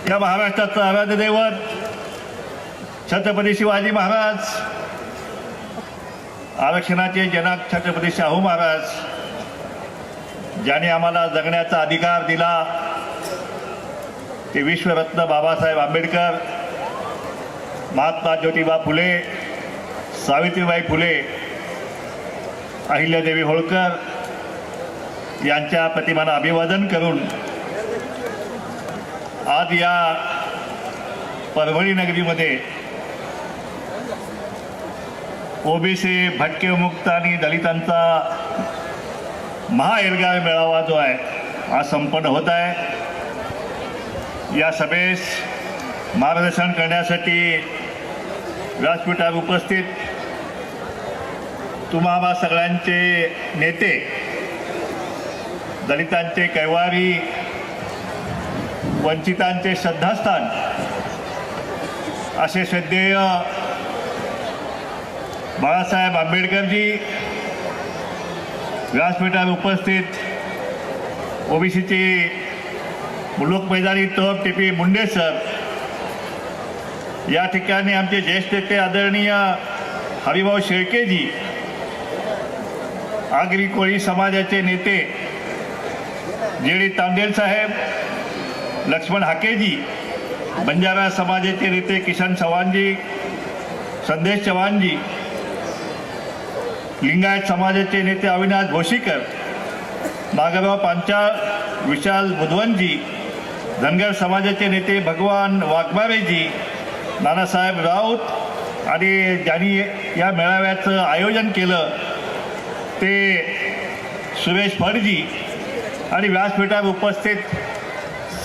या महाराष्ट्राचं आराध्य दैवत छत्रपती शिवाजी महाराज, आरक्षणाचे जनक छत्रपती शाहू महाराज, ज्यांनी आम्हाला जगण्याचा अधिकार दिला, ते विश्वरत्न बाबासाहेब आंबेडकर, महात्मा ज्योतिबा फुले, सावित्रीबाई फुले, अहिल्यादेवी होळकर यांच्या प्रतिमांना अभिवादन करून आज या परभणी नगरीमध्ये ओबीसी, भटके विमुक्त आणि दलितांचा महाएल्गार मेळावा जो आहे आज संपन्न होत आहे। या सभेस मार्गदर्शन करण्यासाठी व्यासपीठावर उपस्थित तुम्हा सगळ्यांचे नेते, दलितांचे कैवारी, वंचितांचे श्रद्धास्थान असे श्रद्धेय बाळासाहेब आंबेडकरजी, व्यासपीठावर उपस्थित ओबीसीचे मुलूक मैदानी तोप टी.पी. मुंडे सर, या ठिकाणी आमचे ज्येष्ठ नेते आदरणीय हरिभाऊ शेळकेजी, आगरी कोळी समाजाचे नेते जे.डी. तांडेल साहेब, लक्ष्मण हाकेजी, बंजारा समाजाचे नेते किशन चव्हाणजी, संदेश चव्हाणजी, लिंगायत समाजाचे नेते अविनाश भोशीकर, नागराव पांचाळ, विशाल बुधवनजी, धनगर समाजाचे नेते भगवान वाघमारेजी, नानासाहेब राऊत आणि ज्यांनी या मेळाव्याचं आयोजन केलं ते सुरेश फडजी आणि व्यासपीठावर उपस्थित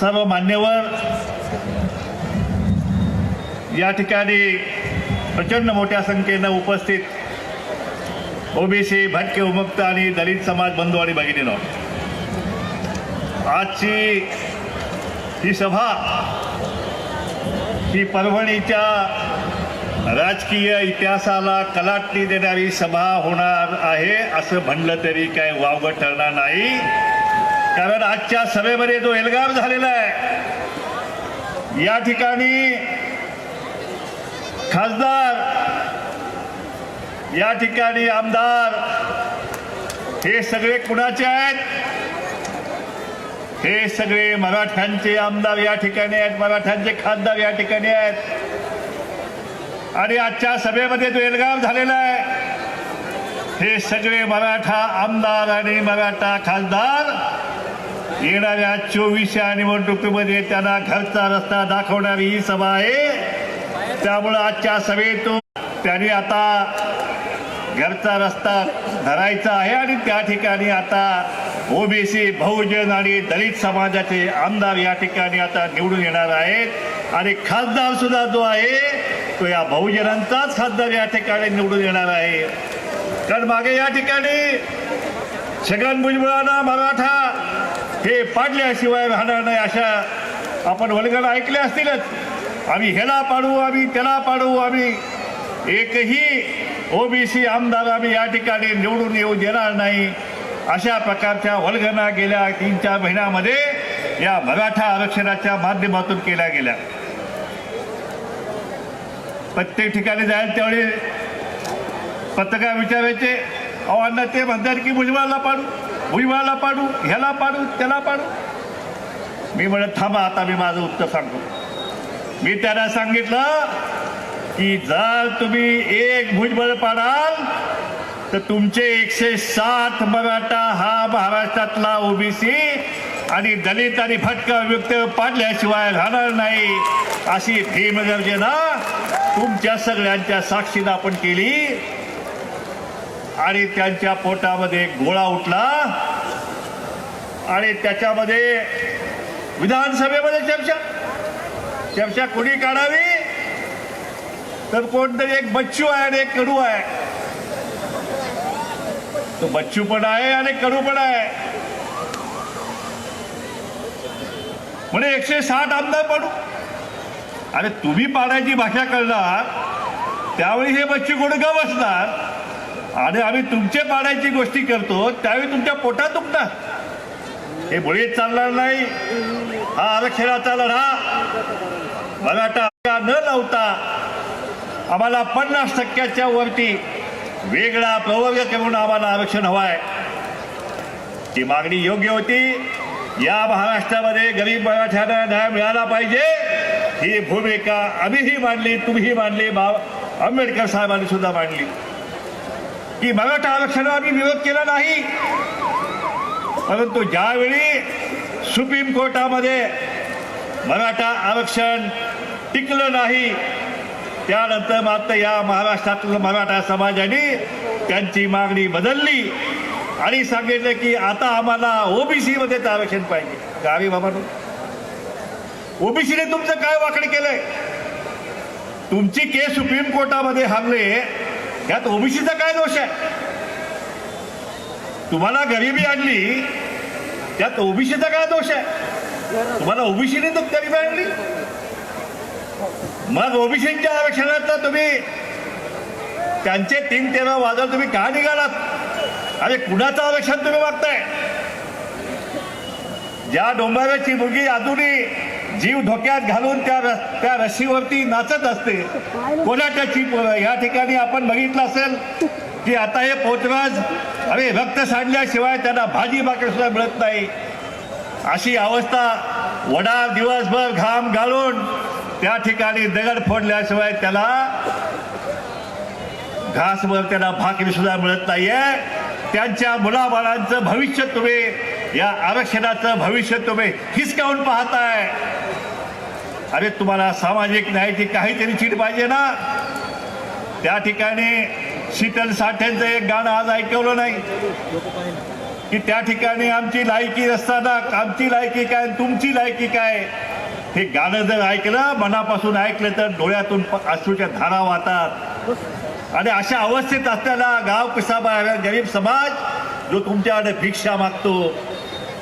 सर्व मान्यवर, या ठिकाणी प्रचंड मोठ्या संख्येनं उपस्थित ओबीसी, भटके विमुक्त आणि दलित समाज बंधू आणि भगिनींनो, आजची ही सभा ही परभणीच्या राजकीय इतिहासाला कलाटणी देणारी सभा होणार आहे असं म्हणलं तरी काय वावगं ठरणार नाही। कारण आजच्या सभेमध्ये जो एल्गार झालेला आहे, या ठिकाणी खासदार, या ठिकाणी आमदार, हे सगळे कुणाचे आहेत? हे सगळे मराठ्यांचे आमदार या ठिकाणी आहेत, मराठ्यांचे खासदार या ठिकाणी आहेत। आणि आजच्या सभेमध्ये जो एल्गार झालेला आहे, हे सगळे मराठा आमदार आणि मराठा खासदार येणाऱ्या 24 निवडणुकीमध्ये त्यांना घरचा रस्ता दाखवणारी ही सभा आहे। त्यामुळं आजच्या सभेतून त्यांनी आता घरचा रस्ता धरायचा आहे आणि त्या ठिकाणी आता ओबीसी, बहुजन आणि दलित समाजाचे आमदार या ठिकाणी आता निवडून येणार आहेत आणि खासदार सुद्धा जो आहे तो या बहुजनांचाच खासदार या ठिकाणी निवडून येणार आहे। कारण मागे या ठिकाणी छगन भुजबळांना मराठा हे पाडल्याशिवाय राहणार नाही अशा आपण वल्गना ऐकल्या असतीलच। आम्ही ह्याला पाडू, आम्ही त्याला पाडू, आम्ही एकही ओबीसी आमदार आम्ही या ठिकाणी निवडून येऊ देणार नाही, अशा प्रकारच्या वल्गना गेल्या 3-4 महिन्यामध्ये या मराठा आरक्षणाच्या माध्यमातून केल्या गेल्या। प्रत्येक ठिकाणी जायला त्यावेळी पत्रकार विचारायचे, अहो अण्णा ते म्हणतात की भुजबळाला पाडू, भुजबळाला पाडू, ह्याला पाडू, त्याला पाडू। मी म्हणत थांबा, आता मी माझं उत्तर सांगतो। मी त्यांना सांगितलं की जर तुम्ही एक भुजबळ पाडाल तर तुमचे 160 मराठा हा महाराष्ट्रातला ओबीसी आणि दलित आणि भटका विमुक्त पाडल्याशिवाय राहणार नाही, अशी भीमगर्जना तुमच्या सगळ्यांच्या साक्षीनं आपण केली। आणि त्यांच्या पोटामध्ये गोळा उठला आणि त्याच्यामध्ये विधानसभेमध्ये चर्चा कोणी काढावी तर कोणतरी एक बच्चू आहे आणि एक कडू आहे। तो बच्चू पण आहे आणि कडू पण आहे, म्हणजे 160 आमदार पाडू। अरे तुम्ही पाडायची भाषा करणार त्यावेळी हे बच्चू गुडगा बसणार आणि आम्ही तुमचे पाडायची गोष्टी करतो त्यावेळी तुमच्या पोटात दुखणार, हे मुळीच चालणार नाही। हा आरक्षणाचा लढा मराठा न लावता आम्हाला 50% वरती वेगळा प्रवर्ग करून आम्हाला आरक्षण हवाय. ती मागणी योग्य होती. या महाराष्ट्रामध्ये गरीब मराठ्यांना न्याय मिळाला पाहिजे ही भूमिका आम्हीही मांडली, तुम्हीही मांडली, आंबेडकर साहेबांनी सुद्धा मांडली. की मराठा आरक्षणाला आम्ही विरोध केला नाही. परंतु ज्यावेळी सुप्रीम कोर्टामध्ये मराठा आरक्षण टिकलं नाही त्यानंतर मात्र या महाराष्ट्रातील मराठा समाजाने त्यांची मागणी बदलली आणि सांगितलं की आता आम्हाला ओबीसी मध्ये आरक्षण पाहिजे. गावी बाबा ओबीसीने तुमचं काय वाकड केलंय? तुमची केस सुप्रीम कोर्टामध्ये हारले त्यात ओबीसीचा काय दोष आहे? तुम्हाला गरिबी आणली त्यात ओबीसीचा काय दोष आहे? तुम्हाला ओबीसीने तर गरिबी आणली. मग ओबीसीच्या आरक्षणाचा तुम्ही त्यांचे 3-13 वाजव तुम्ही का निघालात? अरे कुणाचं आरक्षण तुम्ही मागताय? ज्या डोंबाव्याची मुलगी अजूनही जीव धोक्यात घालून त्या रस्सीवरती नाचत असते कोल्हाट्याची या ठिकाणी आपण बघितलं असेल की आता हे पोतराज अरे रक्त सांडल्याशिवाय त्यांना भाजी भाकर सुद्धा मिळत नाही. अशी अवस्था वडा दिवसभर घाम घालून त्या ठिकाणी दगड फोडल्याशिवाय त्याला घासभर त्याला भाकरी सुद्धा मिळत नाहीये. त्यांच्या मुलाबाळांचं भविष्य तुम्ही या आरक्षणाचं भविष्य तुम्ही हिसकावून पाहताय. अरे तुम्हाला सामाजिक न्यायाची काहीतरी चीट पाहिजे ना. त्या ठिकाणी शीतल साठेंचं एक गाणं आज ऐकवलं नाही की त्या ठिकाणी आमची लायकी असताना आमची लायकी काय तुमची लायकी काय. हे गाणं जर ऐकलं मनापासून ऐकलं तर डोळ्यातून अश्रूच्या धारा वाहतात. आणि अशा अवस्थेत असलेला गाव कसा गरीब समाज जो तुमच्याकडे भिक्षा मागतो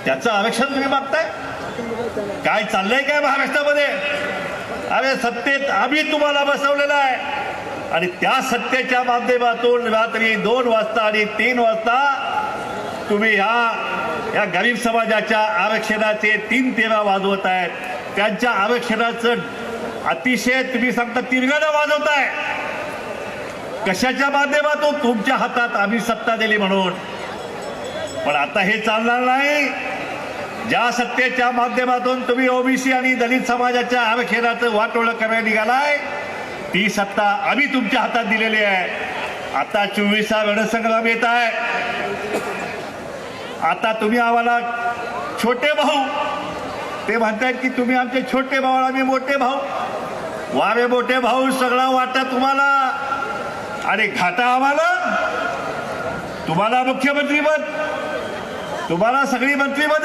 त्याचं आरक्षण तुम्ही मागताय. काय चाललंय काय महाराष्ट्रामध्ये? अरे सत्तेत आम्ही तुम्हाला बसवलेलं आहे आणि त्या सत्तेच्या माध्यमातून रात्री 2 वाजता आणि 3 वाजता तुम्ही या गरीब समाजाच्या आरक्षणाचे 3-13 वाजवत आहेत. त्यांच्या आरक्षणाचं अतिशय तुम्ही सांगता तिरगाणं वाजवताय. कशाच्या माध्यमातून? तुमच्या हातात आम्ही सत्ता दिली म्हणून. पण आता हे चालणार नाही. ज्या सत्तेच्या माध्यमातून तुम्ही ओबीसी आणि दलित समाजाच्या आरक्षणाचं वाटोळं करायला निघालाय ती सत्ता आम्ही तुमच्या हातात दिलेली आहे. आता 24वा रणसंग्राम येत आहे. आता तुम्ही आम्हाला छोटे भाऊ ते म्हणतायत की तुम्ही आमचे छोटे भाऊ आम्ही मोठे भाऊ. वारे मोठे भाऊ सगळा वाटा तुम्हाला आणि घाटा आम्हाला. तुम्हाला मुख्यमंत्रीपद, तुम्हाला सगळी मंत्रीपद,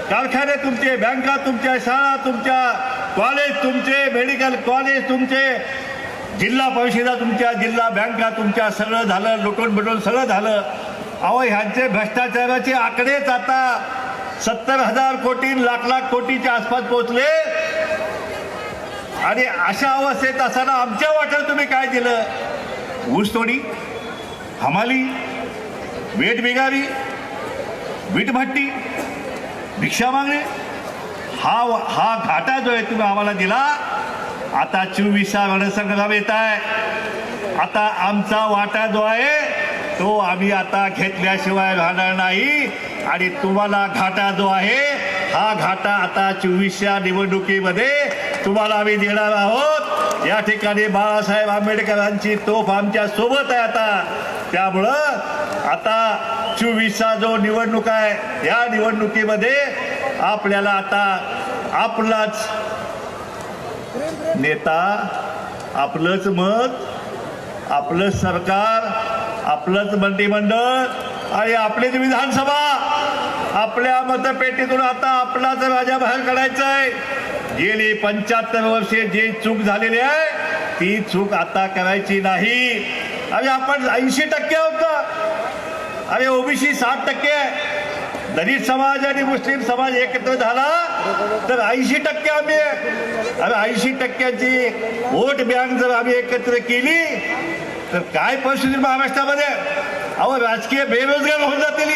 कारखाने तुमचे, बँका तुमच्या, शाळा तुमच्या, कॉलेज तुमचे, मेडिकल कॉलेज तुमचे, जिल्हा परिषदा तुमच्या, जिल्हा बँका तुमच्या, सगळं झालं. लुटून बिटून सगळं झालं. अहो ह्यांचे भ्रष्टाचाराचे आकडेच आता 70,000 कोटी लाख कोटीच्या आसपास पोहोचले. आणि अशा अवस्थेत असताना आमच्या वाट्याला तुम्ही काय दिलं? ऊसतोडी, हमाली, वेट बिगारी, वीटभट्टी, भिक्षा मागणे, हा घाटा जो आहे तुम्ही आम्हाला दिला. आता 24वा रणसंग्राम येत आहे. आता आमचा वाटा जो आहे तो आम्ही आता घेतल्याशिवाय राहणार नाही. आणि तुम्हाला घाटा जो आहे हा घाटा आता 24च्या निवडणुकीमध्ये तुम्हाला आम्ही देणार आहोत. या ठिकाणी बाळासाहेब आंबेडकरांची तोफ आमच्या सोबत आहे आता. त्यामुळं आता 24चा जो निवडणूक आहे या निवडणुकीमध्ये आपल्याला आता आपलाच नेता, आपलंच मत, आपलंच सरकार, आपलंच मंत्रिमंडळ आणि आपलीच विधानसभा आपल्या मतपेटीतून आता आपलाच राजा बाहेर काढायचा आहे. गेली 75 वर्षे जी चूक झालेली आहे ती चूक आता करायची नाही. अरे आपण 80% होता. अरे ओबीसी 60% आहे. दलित समाज आणि मुस्लिम समाज एकत्र झाला तर 80% आम्ही आहे. अरे 80%ची वोट बँक जर आम्ही एकत्र केली तर काय परिस्थिती महाराष्ट्रामध्ये? अहो राजकीय बेरोजगार होऊन जातील.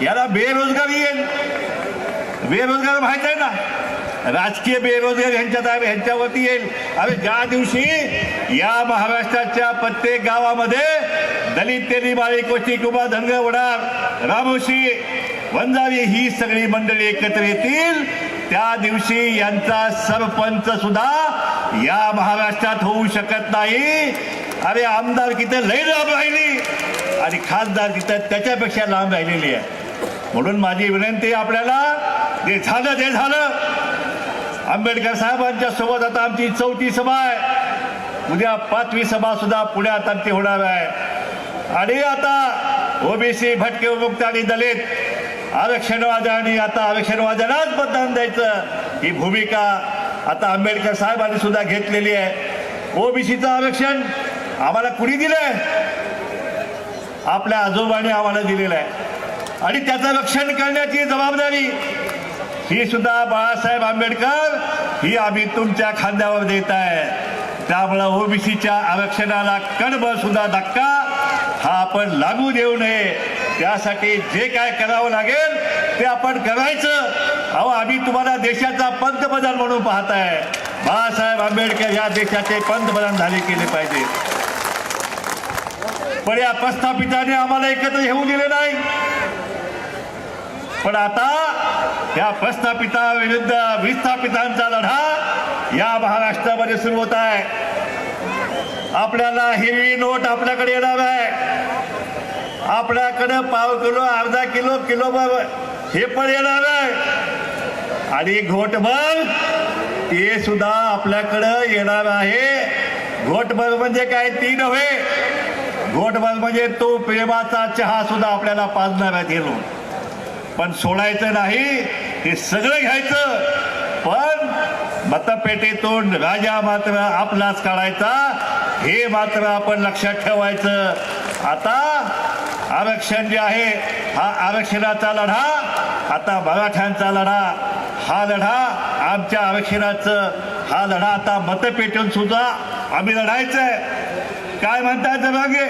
याला बेरोजगारी येईल. बेरोजगार माहित आहे ना. राजकीय बेरोजगार ह्यांच्यावरती येईल. अरे ज्या दिवशी या महाराष्ट्राच्या प्रत्येक गावामध्ये दलित तेली माळी कोची कुबा धनगर वडार रामोशी वंजारी ही सगळी मंडळी एकत्र येतील, त्या दिवशी यांचा सरपंच सुद्धा या महाराष्ट्रात होऊ शकत नाही. अरे आमदार किती लई लांब राहिली आणि खासदार किती त्याच्यापेक्षा लांब राहिलेली आहे. म्हणून माझी विनंती आपल्याला, जे झालं ते झालं. आंबेडकर साहेबांच्या सोबत आता आमची 4थी सभा आहे. उद्या 5वी सभा सुद्धा पुण्यात आमची होणार आहे. आणि आता ओबीसी भटके विमुक्त आणि दलित आरक्षणवाद्यांनी आता आरक्षणवाद्यांनाच मतदान द्यायचं ही भूमिका आता आंबेडकर साहेबांनी सुद्धा घेतलेली आहे. ओबीसीचं आरक्षण आम्हाला कुणी दिलंय? आपल्या आजोबांनी आम्हाला दिलेलं आहे आणि त्याचं रक्षण करण्याची जबाबदारी ही सुद्धा बाळासाहेब आंबेडकर ही आम्ही तुमच्या खांद्यावर देत आहे. त्यामुळं ओबीसीच्या आरक्षणाला कणभर सुद्धा धक्का हा आपण लागू देऊ नये. त्यासाठी जे काय करावं लागेल ते आपण करायचं. अहो आम्ही तुम्हाला देशाचा पंतप्रधान म्हणून पाहताय. बाळासाहेब आंबेडकर या देशाचे पंतप्रधान झाले केले पाहिजे. पण या प्रस्थापिताने आम्हाला एकत्र येऊ दिले नाही. पण आता या प्रस्थापिताविरुद्ध विस्थापितांचा लढा या महाराष्ट्रामध्ये सुरू होत आहे. आपल्याला हिरवी नोट आपल्याकडे येणार आहे. आपल्याकडे पाव किलो अर्धा किलो किलोभर हे पण येणार आहे आणि घोटभर ते सुद्धा आपल्याकडे येणार आहे. घोटभर म्हणजे काय ती नव्हे, घोटभर म्हणजे तो प्रेमाचा चहा सुद्धा आपल्याला पाजणार आहे. हे पण सोडायचं नाही, हे सगळं घ्यायचं. पण मतपेटीतून राजा मात्र आपलाच काढायचा हे मात्र आपण लक्षात ठेवायचं. आता आरक्षण जे आहे हा आरक्षणाचा लढा, आता मराठ्यांचा लढा, हा लढा आमच्या आरक्षणाचं हा लढा आता मतपेटून सुद्धा आम्ही लढायचं आहे. काय म्हणताय मागे?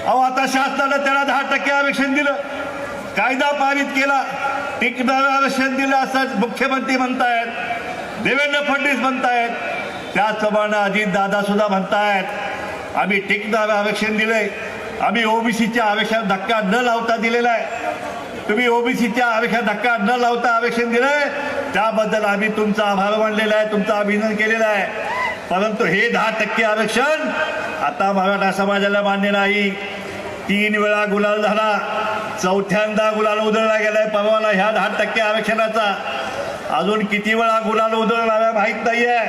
अहो आता शासनानं त्याला 10% आरक्षण दिलं, कायदा पारित केला, टिकणारं आरक्षण दिलं असं मुख्यमंत्री म्हणतायत, देवेंद्र फडणवीस म्हणतायत. त्याचप्रमाणे अजित दादा सुद्धा म्हणतायत आम्ही टिकणारं आरक्षण दिलंय, आम्ही ओबीसीच्या आरक्षणात धक्का न लावता दिलेला आहे. तुम्ही ओबीसीच्या आरक्षणात धक्का न लावता आरक्षण दिलंय त्याबद्दल आम्ही तुमचा आभार मानलेला आहे, तुमचं अभिनंदन केलेलं आहे. परंतु हे 10% आरक्षण आता मराठा समाजाला मान्य नाही. 3 वेळा गुलाल झाला, 4थ्यांदा गुलाल उधळला गेलाय परवाला ह्या 10% आरक्षणाचा. अजून किती वेळा गुलाल उधळणार माहीत नाहीये.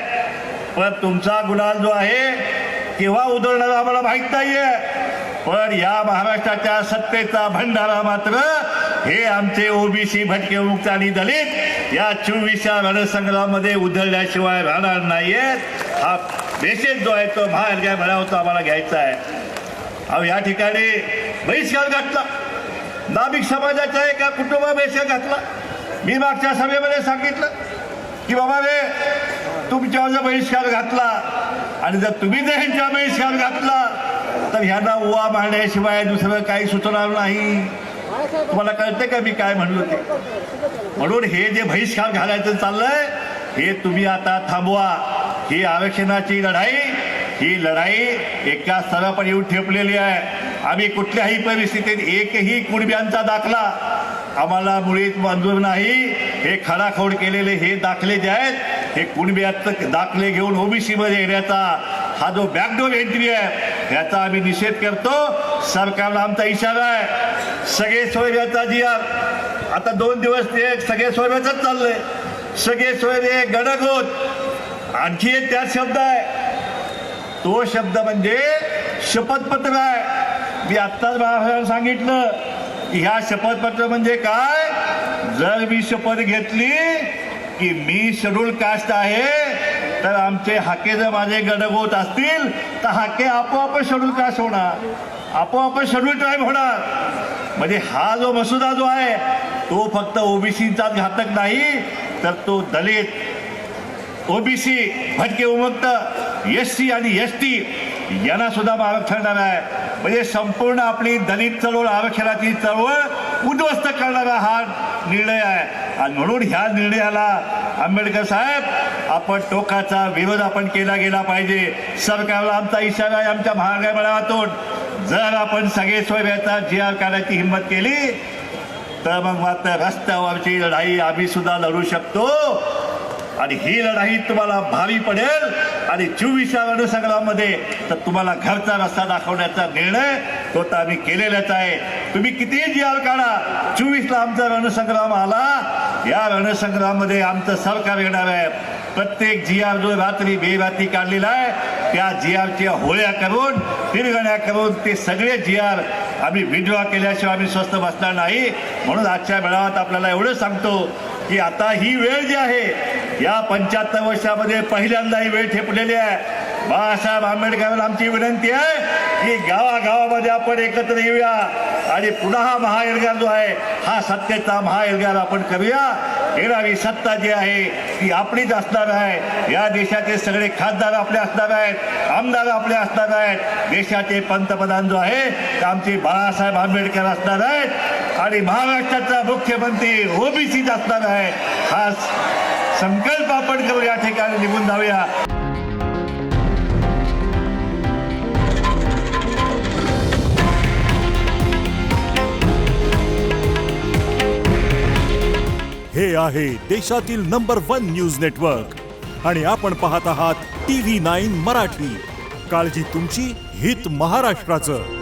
पण तुमचा गुलाल जो आहे केव्हा उधळणार आम्हाला माहीत नाहीये. पण या महाराष्ट्राच्या सत्तेचा भंडारा मात्र हे आमचे ओबीसी भटके विमुक्त आणि दलित या 24व्या रणसंग्रामामध्ये उधळल्याशिवाय राहणार नाहीयेत. हा मेसेज जो आहे तो बाहेर भरावतो आम्हाला घ्यायचा आहे. अहो या ठिकाणी बहिष्कार घातला, नाभिक समाजाच्या एका कुटुंबा बहिष्कार घातला. मी मागच्या सभेमध्ये सांगितलं की बाबा रे तुमच्यावर जर बहिष्कार घातला आणि जर तुम्ही जर ह्यांच्या बहिष्कार घातला तर ह्यांना उवा मारण्याशिवाय दुसरं काही सुचणार नाही. तुम्हाला कळते का मी काय म्हणलो ते? म्हणून हे जे बहिष्कार घालायचं चाललंय हे तुम्ही आता थांबवा. ही आरक्षणाची लढाई, ही लढाई एका स्तरावर येऊन ठेपलेली आहे. आम्ही कुठल्याही परिस्थितीत एकही कुणब्यांचा दाखला आम्हाला मुळीच मंजूर नाही. हे खडाखोड केलेले हे दाखले जे आहेत हे कुणब्याचे दाखले घेऊन ओबीसी मध्ये येण्याचा हा जो बॅकडोर एंट्री आहे याचा आम्ही निषेध करतो. सरकारला आमचा इशारा आहे. सगळे सोयऱ्याचा GR आता 2 दिवस ते सगळे सोयऱ्याचंच चाललंय. सगळे सोयरे गणगोत आणखी एक त्यात शब्द आहे, तो शब्द म्हणजे शपथपत्र आहे. मी आत्ताच बाळासाहेबांना सांगितलं की ह्या शपथपत्र म्हणजे काय. जर मी शपथ घेतली की मी शेड्यूल कास्ट आहे तर आमचे हाके जर माझे गणगोत असतील तर हाके आपोआप शेड्यूल कास्ट होणार, आपोआप शेड्यूल ट्राईब होणार. म्हणजे हा जो मसुदा जो आहे तो फक्त ओबीसीचाच घातक नाही तर तो दलित, ओबीसी, भटके विमुक्त, SC आणि ST यांना सुद्धा आरक्षण आहे. म्हणजे संपूर्ण आपली दलित चळवळ, आरक्षणाची चळवळ उद्ध्वस्त करणारा हा निर्णय आहे. आणि म्हणून ह्या निर्णयाला आंबेडकर साहेब आपण टोकाचा विरोध आपण केला गेला पाहिजे. सरकारला आमचा इशारा आहे आमच्या महागाई मेळाव्यातून, जर आपण सगळे सोयऱ्याचा GR काढायची हिंमत केली तर मग मात्र रस्त्यावरची लढाई आम्ही सुद्धा लढू शकतो आणि ही लढाई तुम्हाला भारी पडेल. आणि 24व्या रणसंग्राममध्ये तर तुम्हाला घरचा रस्ता दाखवण्याचा निर्णय तो तर आम्ही केलेलाच आहे. तुम्ही कितीही GR काढा, 24ला आमचा रणसंग्राम आला, या रणसंग्राममध्ये आमचं सरकार येणार आहे. प्रत्येक GR जो रात्री बेरात्री काढलेला आहे त्या GRच्या होळ्या करून तिरगण्या करून ते सगळे GR आम्ही विड्रॉ केल्याशिवाय आम्ही स्वस्थ बसणार नाही. म्हणून आजच्या मेळाव्यात आपल्याला एवढं सांगतो की आता ही वेळ जी आहे या 75 वर्षामध्ये पहिल्यांदा ही वेळ ठेपलेली आहे. बाळासाहेब आंबेडकरांना आमची विनंती आहे की गावागावामध्ये आपण एकत्र येऊया आणि पुन्हा हा महाएल्गार जो आहे हा सत्तेचा महाएल्गार आपण करूया. येणारी सत्ता जी आहे ती आपलीच असणार आहे. या देशाचे सगळे खासदार आपले असणार आहेत, आमदार आपले असणार आहेत. देशाचे पंतप्रधान जो आहे ते आमचे बाळासाहेब आंबेडकर असणार आहेत आणि महाराष्ट्राचा मुख्यमंत्री OBCच असणार आहे. हा संकल्प आपण करू, या ठिकाणी निघून जाऊया. हे आहे देशातील नंबर 1 न्यूज नेटवर्क आणि आपण पाहत आहात TV9 मराठी. काळजी तुमची, हित महाराष्ट्राचं.